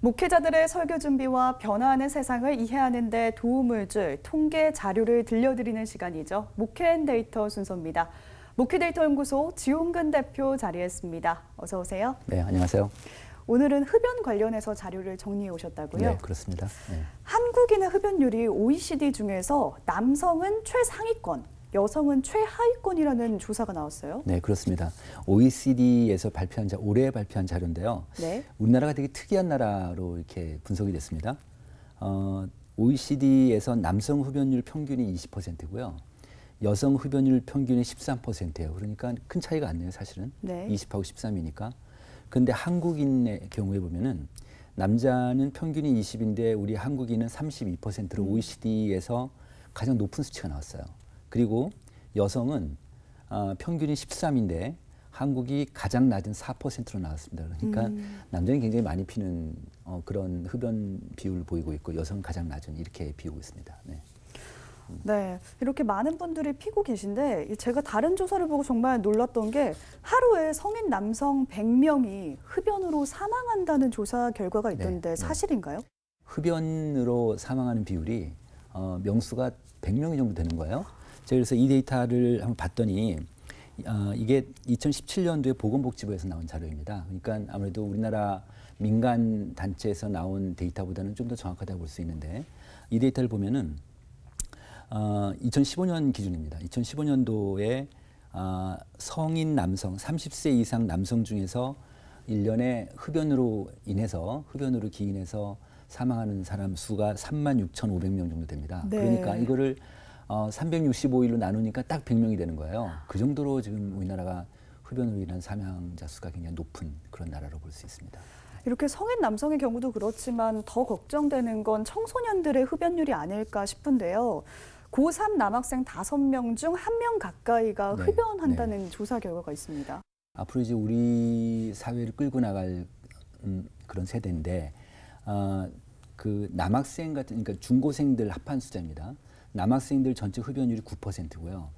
목회자들의 설교 준비와 변화하는 세상을 이해하는 데 도움을 줄 통계 자료를 들려드리는 시간이죠. 목회앤데이터 순서입니다. 목회데이터 연구소 지용근 대표 자리했습니다. 어서 오세요. 네, 안녕하세요. 오늘은 흡연 관련해서 자료를 정리해 오셨다고요? 네, 그렇습니다. 네. 한국인의 흡연율이 OECD 중에서 남성은 최상위권, 여성은 최하위권이라는 조사가 나왔어요. 네, 그렇습니다. OECD에서 올해 발표한 자료인데요. 네. 우리나라가 되게 특이한 나라로 이렇게 분석이 됐습니다. OECD에서 남성 흡연율 평균이 20%고요. 여성 흡연율 평균이 13%예요. 그러니까 큰 차이가 안 나요, 사실은. 네. 20하고 13이니까. 그런데 한국인의 경우에 보면은 남자는 평균이 20인데 우리 한국인은 32%로 OECD에서 가장 높은 수치가 나왔어요. 그리고 여성은 평균이 13인데 한국이 가장 낮은 4%로 나왔습니다. 그러니까 남자는 굉장히 많이 피는 그런 흡연 비율을 보이고 있고 여성은 가장 낮은 이렇게 비우고 있습니다. 네. 네, 이렇게 많은 분들이 피고 계신데 제가 다른 조사를 보고 정말 놀랐던 게 하루에 성인 남성 100명이 흡연으로 사망한다는 조사 결과가 있던데 네, 사실인가요? 흡연으로 사망하는 비율이 명수가 100명이 정도 되는 거예요. 제가 그래서 이 데이터를 한번 봤더니 이게 2017년도에 보건복지부에서 나온 자료입니다. 그러니까 아무래도 우리나라 민간 단체에서 나온 데이터보다는 좀 더 정확하다고 볼 수 있는데 이 데이터를 보면은 2015년 기준입니다. 2015년도에 성인 남성, 30세 이상 남성 중에서 1년에 흡연으로 기인해서 사망하는 사람 수가 36,500명 정도 됩니다. 네. 그러니까 이거를 365일로 나누니까 딱 100명이 되는 거예요. 그 정도로 지금 우리나라가 흡연으로 인한 사망자 수가 굉장히 높은 그런 나라로 볼 수 있습니다. 이렇게 성인 남성의 경우도 그렇지만 더 걱정되는 건 청소년들의 흡연율이 아닐까 싶은데요. 고3 남학생 5명 중 1명 가까이가 네, 흡연한다는 조사 결과가 있습니다. 앞으로 이제 우리 사회를 끌고 나갈 그런 세대인데 그 남학생 그러니까 중고생들 합한 숫자입니다. 남학생들 전체 흡연율이 9%고요.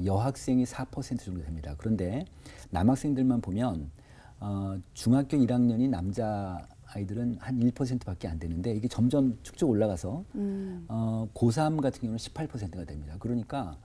여학생이 4% 정도 됩니다. 그런데 남학생들만 보면 중학교 1학년이 남자 아이들은 한 1%밖에 안 되는데 이게 점점 쭉쭉 올라가서 고3 같은 경우는 18%가 됩니다. 그러니까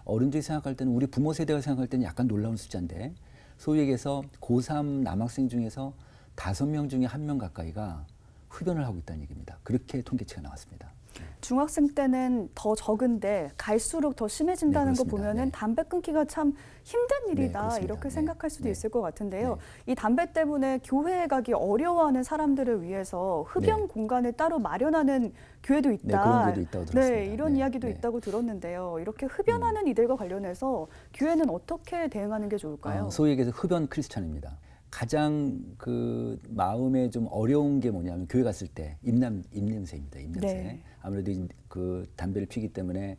어른들이 생각할 때는 우리 부모 세대가 생각할 때는 약간 놀라운 숫자인데 소위 얘기해서 고3 남학생 중에서 5명 중에 1명 가까이가 흡연을 하고 있다는 얘기입니다. 그렇게 통계치가 나왔습니다. 중학생 때는 더 적은데 갈수록 더 심해진다는 네, 거 보면은 네. 담배 끊기가 참 힘든 일이다 네, 이렇게 네, 생각할 수도 네. 있을 것 같은데요. 네. 이 담배 때문에 교회에 가기 어려워하는 사람들을 위해서 흡연 네. 공간을 따로 마련하는 교회도 있다. 네, 그런 교회도 있다고 들었습니다. 네, 이런 네, 이야기도 네. 있다고 들었는데요. 이렇게 흡연하는 이들과 관련해서 교회는 어떻게 대응하는 게 좋을까요? 소위 얘기해서 흡연 크리스찬입니다. 가장 그 마음에 좀 어려운 게 뭐냐면 교회 갔을 때 입냄새입니다. 입냄새. 네. 아무래도 그 담배를 피기 때문에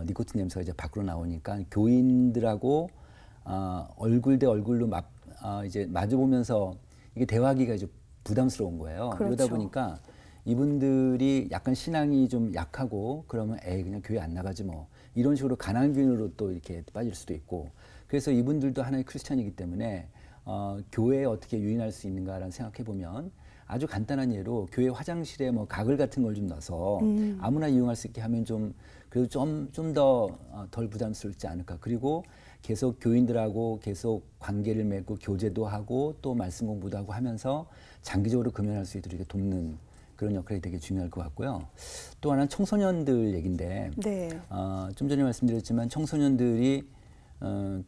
니코틴 냄새가 이제 밖으로 나오니까 교인들하고 얼굴 대 얼굴로 이제 마주 보면서 이게 대화하기가 이제 부담스러운 거예요. 그렇죠. 그러다 보니까 이분들이 약간 신앙이 좀 약하고 그러면 그냥 교회 안 나가지 뭐 이런 식으로 가난균으로 또 이렇게 빠질 수도 있고 그래서 이분들도 하나의 크리스찬이기 때문에 교회에 어떻게 유인할 수 있는가라는 생각해 보면 아주 간단한 예로 교회 화장실에 뭐 가글 같은 걸 좀 넣어서 아무나 이용할 수 있게 하면 좀 그래도 좀 더 덜 부담스럽지 않을까. 그리고 계속 교인들하고 계속 관계를 맺고 교제도 하고 또 말씀 공부도 하고 하면서 장기적으로 금연할 수 있도록 이렇게 돕는 그런 역할이 되게 중요할 것 같고요. 또 하나는 청소년들 얘기인데 네. 좀 전에 말씀드렸지만 청소년들이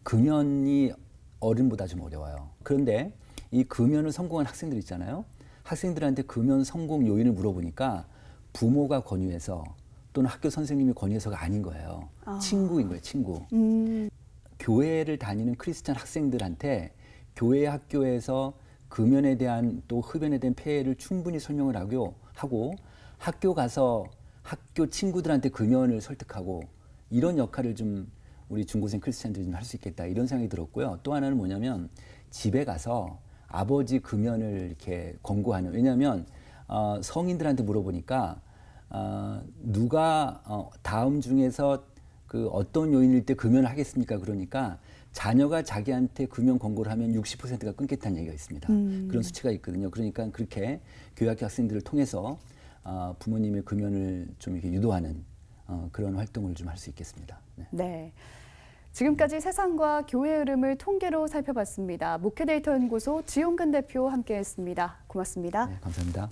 금연이 어른보다 좀 어려워요. 그런데 이 금연을 성공한 학생들 있잖아요. 학생들한테 금연 성공 요인을 물어보니까 부모가 권유해서 또는 학교 선생님이 권유해서가 아닌 거예요. 친구인 거예요, 친구. 교회를 다니는 크리스찬 학생들한테 교회 학교에서 금연에 대한 또 흡연에 대한 폐해를 충분히 설명을 하고 학교 가서 학교 친구들한테 금연을 설득하고 이런 역할을 좀 우리 중고생 크리스찬들이 좀 할 수 있겠다 이런 생각이 들었고요. 또 하나는 뭐냐면 집에 가서 아버지 금연을 이렇게 권고하는 왜냐하면 성인들한테 물어보니까 누가 다음 중에서 그 어떤 요인일 때 금연을 하겠습니까? 그러니까 자녀가 자기한테 금연 권고를 하면 60%가 끊겠다는 얘기가 있습니다. 그런 수치가 있거든요. 그러니까 그렇게 교회학교 학생들을 통해서 부모님의 금연을 좀 이렇게 유도하는 그런 활동을 좀 할 수 있겠습니다. 네. 네. 지금까지 세상과 교회 흐름을 통계로 살펴봤습니다. 목회데이터 연구소 지용근 대표 함께했습니다. 고맙습니다. 네, 감사합니다.